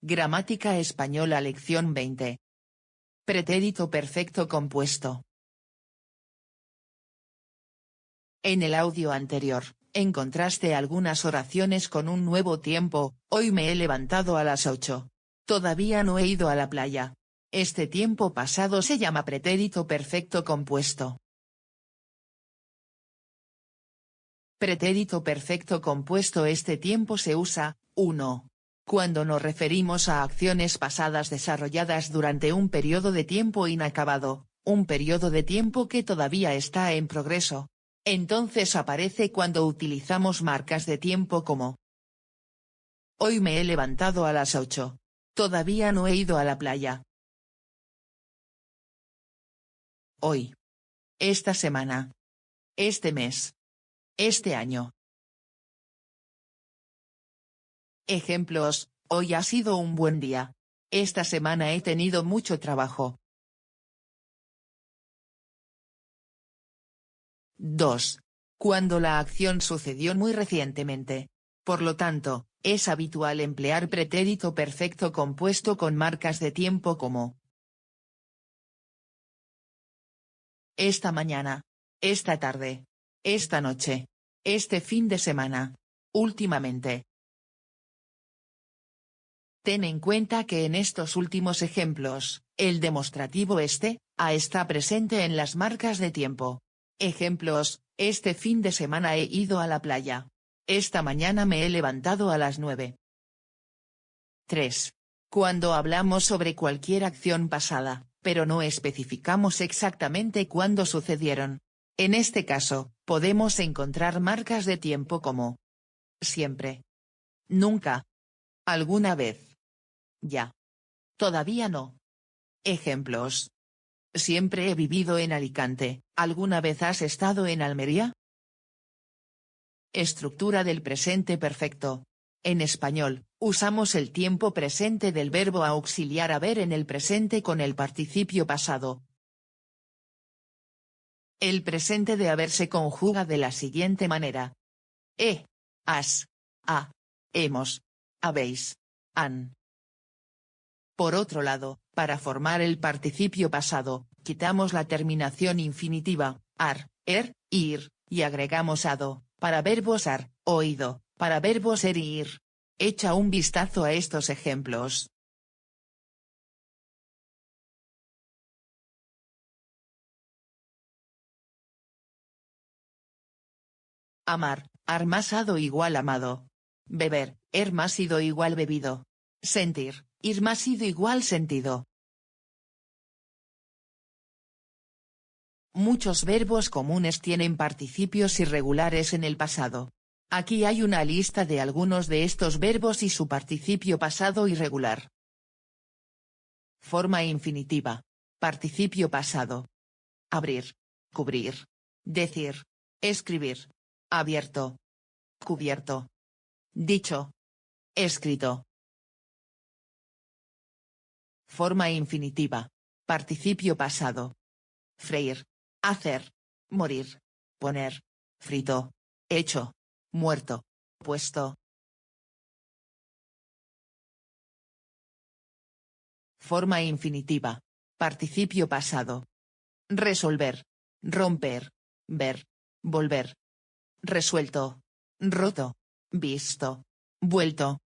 Gramática española lección 20. Pretérito perfecto compuesto. En el audio anterior, encontraste algunas oraciones con un nuevo tiempo: hoy me he levantado a las 8. Todavía no he ido a la playa. Este tiempo pasado se llama pretérito perfecto compuesto. Pretérito perfecto compuesto. Este tiempo se usa, 1. Cuando nos referimos a acciones pasadas desarrolladas durante un periodo de tiempo inacabado, un periodo de tiempo que todavía está en progreso. Entonces aparece cuando utilizamos marcas de tiempo como: hoy me he levantado a las 8. Todavía no he ido a la playa. Hoy. Esta semana. Este mes. Este año. Ejemplos: hoy ha sido un buen día. Esta semana he tenido mucho trabajo. 2. Cuando la acción sucedió muy recientemente. Por lo tanto, es habitual emplear pretérito perfecto compuesto con marcas de tiempo como: esta mañana. Esta tarde. Esta noche. Este fin de semana. Últimamente. Ten en cuenta que en estos últimos ejemplos, el demostrativo a está presente en las marcas de tiempo. Ejemplos: este fin de semana he ido a la playa. Esta mañana me he levantado a las 9. 3. Cuando hablamos sobre cualquier acción pasada, pero no especificamos exactamente cuándo sucedieron. En este caso, podemos encontrar marcas de tiempo como: siempre. Nunca. Alguna vez. Ya. Todavía no. Ejemplos: siempre he vivido en Alicante. ¿Alguna vez has estado en Almería? Estructura del presente perfecto. En español, usamos el tiempo presente del verbo auxiliar haber en el presente con el participio pasado. El presente de haber se conjuga de la siguiente manera: has, ha, hemos, habéis, han. Por otro lado, para formar el participio pasado, quitamos la terminación infinitiva, ar, ir, y agregamos ado, para verbos ar, oído, para verbos y ir. Echa un vistazo a estos ejemplos. Amar, ar más ado igual amado. Beber, más ido igual bebido. Sentir, ir más ido igual sentido. Muchos verbos comunes tienen participios irregulares en el pasado. Aquí hay una lista de algunos de estos verbos y su participio pasado irregular. Forma infinitiva. Participio pasado. Abrir. Cubrir. Decir. Escribir. Abierto. Cubierto. Dicho. Escrito. Forma infinitiva. Participio pasado. Freír. Hacer. Morir. Poner. Frito. Hecho. Muerto. Puesto. Forma infinitiva. Participio pasado. Resolver. Romper. Ver. Volver. Resuelto. Roto. Visto. Vuelto.